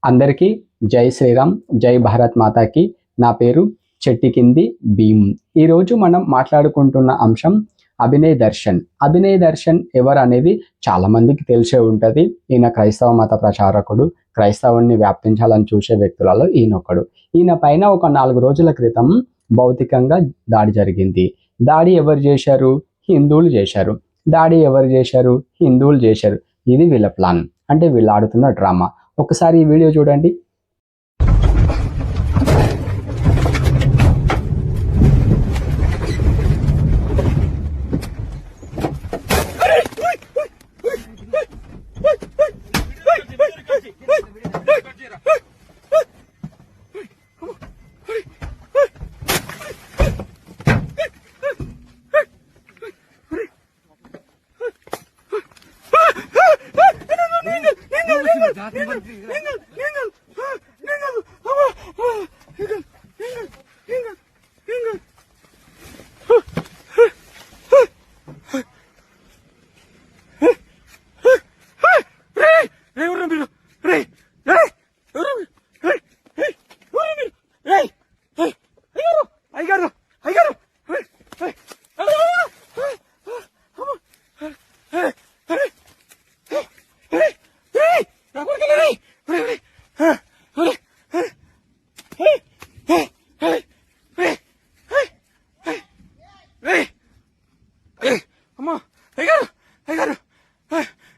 అందరికీ జై శ్రీరామ్, జై భారత్ మాతాకి. నా పేరు చెట్టికింది భీమ్. ఈరోజు మనం మాట్లాడుకుంటున్న అంశం అభినయ్ దర్శన్. అభినయ్ దర్శన్ ఎవరు అనేది చాలా మందికి తెలిసే ఉంటుంది. ఈయన క్రైస్తవ మత ప్రచారకుడు, క్రైస్తవుని వ్యాప్తించాలని చూసే వ్యక్తులలో ఈయనొకడు. ఈయన పైన ఒక 4 రోజుల క్రితం భౌతికంగా దాడి జరిగింది. దాడి ఎవరు చేశారు? హిందువులు చేశారు. దాడి ఎవరు చేశారు? హిందువులు చేశారు. ఇది వీళ్ళ ప్లాన్, అంటే వీళ్ళు ఆడుతున్న డ్రామా. ఒకసారి ఈ వీడియో చూడండి.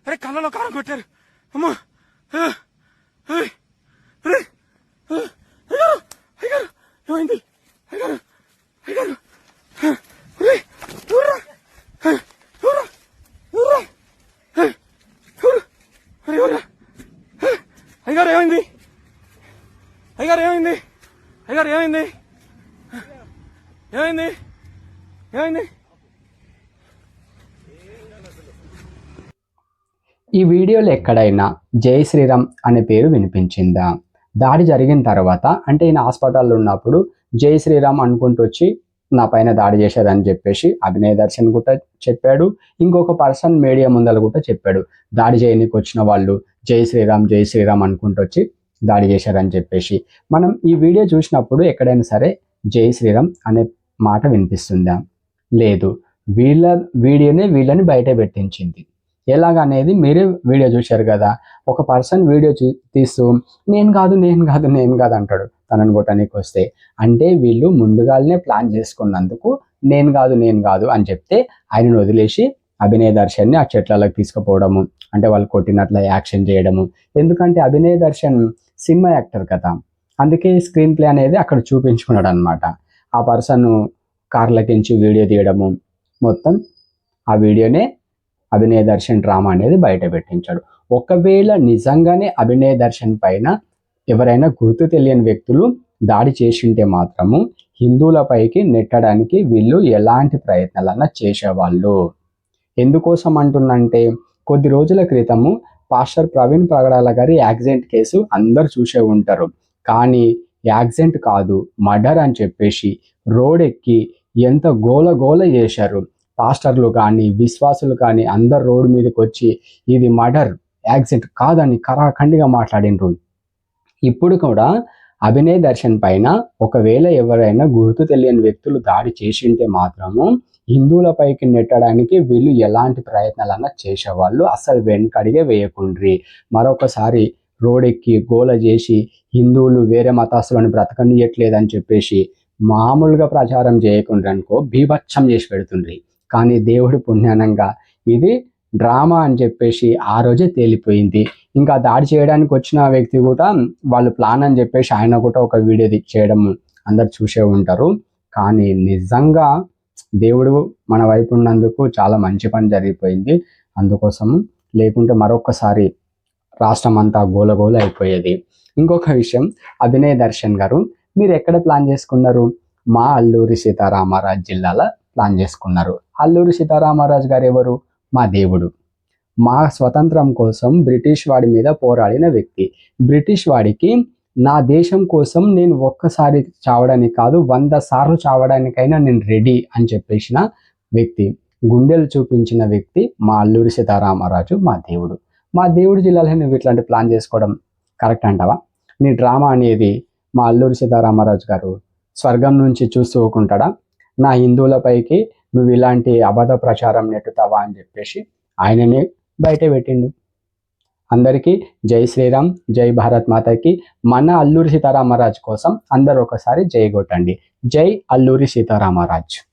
అరే కళ్ళలో కారం కొట్టారు. అమ్మా ఏమైంది? అయ్యారు ఏమైంది? అయ్యారు ఏమైంది? అయ్యారు ఏమైంది? ఏమైంది? ఏమైంది? ఈ వీడియోలో ఎక్కడైనా జై శ్రీరామ్ అనే పేరు వినిపించిందా? దాడి జరిగిన తర్వాత, అంటే ఈయన హాస్పిటల్లో ఉన్నప్పుడు జై శ్రీరామ్ అనుకుంటూ వచ్చి నా పైన దాడి చేశారని చెప్పేసి అభినయ్ దర్శన్ కూడా చెప్పాడు. ఇంకొక పర్సన్ మీడియా ముందర కూడా చెప్పాడు, దాడి చేయడానికి వచ్చిన వాళ్ళు జై శ్రీరామ్ అనుకుంటూ వచ్చి దాడి చేశారని చెప్పేసి. మనం ఈ వీడియో చూసినప్పుడు ఎక్కడైనా సరే జై శ్రీరామ్ అనే మాట వినిపిస్తుందా? లేదు. వీళ్ళ వీడియోనే వీళ్ళని బయట పెట్టించింది. ఎలాగనేది మీరే వీడియో చూశారు కదా. ఒక పర్సన్ వీడియో తీస్తూ నేను కాదు అంటాడు తనని కొట్టడానికి వస్తే. అంటే వీళ్ళు ముందుగానే ప్లాన్ చేసుకున్నందుకు నేను కాదు అని చెప్తే ఆయనను వదిలేసి అభినయ్ దర్శన్ని ఆ చెట్లలోకి తీసుకుపోవడము, అంటే వాళ్ళు కొట్టినట్ల యాక్షన్ చేయడము. ఎందుకంటే అభినయ్ దర్శన్ సినిమా యాక్టర్ కదా, అందుకే స్క్రీన్ ప్లే అనేది అక్కడ చూపించుకున్నాడు అనమాట. ఆ పర్సన్ కార్లకించి వీడియో తీయడము, మొత్తం ఆ వీడియోనే అభినయ్ దర్శన్ డ్రామా అనేది బయట పెట్టించాడు. ఒకవేళ నిజంగానే అభినయ్ దర్శన్ పైన ఎవరైనా గుర్తు తెలియని వ్యక్తులు దాడి చేసింటే మాత్రము హిందువులపైకి నెట్టడానికి వీళ్ళు ఎలాంటి ప్రయత్నాలన్నా చేసేవాళ్ళు. ఎందుకోసం అంటున్నంటే, కొద్ది రోజుల క్రితము పాస్టర్ ప్రవీణ్ పగడాల గారి యాక్సిడెంట్ కేసు అందరు చూసే ఉంటారు. కానీ యాక్సిడెంట్ కాదు, మర్డర్ అని చెప్పేసి రోడ్ ఎక్కి ఎంత గోల చేశారు. పాస్టర్లు కానీ విశ్వాసులు కానీ అందరు రోడ్డు మీదకి వచ్చి ఇది మర్డర్, యాక్సిడెంట్ కాదని కరాఖండిగా మాట్లాడినరు. ఇప్పుడు కూడా అభినయ్ దర్శన్ పైన ఒకవేళ ఎవరైనా గుర్తు తెలియని వ్యక్తులు దాడి చేసింటే మాత్రము హిందువులపైకి నెట్టడానికి వీళ్ళు ఎలాంటి ప్రయత్నాలన్నా చేసేవాళ్ళు. అసలు వెనకడిగే వేయకుండ్రి. మరొకసారి రోడెక్కి గోల చేసి హిందువులు వేరే మతస్థులను బ్రతకనియట్లేదని చెప్పేసి మామూలుగా ప్రచారం చేయకుండ్రి అనుకో, బీభత్సం చేసి పెడుతుండ్రి. కానీ దేవుడి పుణ్యానంగా ఇది డ్రామా అని చెప్పేసి ఆ రోజే తేలిపోయింది. ఇంకా దాడి చేయడానికి వచ్చిన వ్యక్తి కూడా వాళ్ళు ప్లాన్ అని చెప్పేసి ఆయన కూడా ఒక వీడియో చేయడం అందరు చూసే ఉంటారు. కానీ నిజంగా దేవుడు మన వైపు ఉన్నందుకు చాలా మంచి పని జరిగిపోయింది. అందుకోసం లేకుంటే మరొకసారి రాష్ట్రం అంతా గోలగోల అయిపోయేది. ఇంకొక విషయం, అభినయ్ దర్శన్ గారు మీరు ఎక్కడ ప్లాన్ చేసుకున్నారు? మా అల్లూరి సీతారామరాజు జిల్లాలో ప్లాన్ చేసుకున్నారు. అల్లూరి సీతారామరాజు గారు ఎవరు? మా దేవుడు. మా స్వతంత్రం కోసం బ్రిటిష్ వాడి మీద పోరాడిన వ్యక్తి. బ్రిటిష్ వాడికి నా దేశం కోసం నేను ఒక్కసారి చావడానికి కాదు 100 సార్లు చావడానికైనా నేను రెడీ అని చెప్పేసిన వ్యక్తి, గుండెలు చూపించిన వ్యక్తి మా అల్లూరి సీతారామరాజు, మా దేవుడు. మా దేవుడి జిల్లాలో నువ్వు ఇట్లాంటి ప్లాన్ చేసుకోవడం కరెక్ట్ అంటావా? నీ డ్రామా అనేది మా అల్లూరి సీతారామరాజు గారు స్వర్గం నుంచి చూస్తూ ఊరుకుంటాడా? నా హిందువులపైకి నువ్వు ఇలాంటి అబద్ధ ప్రచారం నెట్టుతావా అని చెప్పేసి ఆయనని బయట పెట్టిండు. అందరికీ జై శ్రీరామ్, జై భారత్ మాతకి. మన అల్లూరి సీతారామరాజు కోసం అందరూ ఒకసారి జై కొట్టండి. జై అల్లూరి సీతారామరాజు.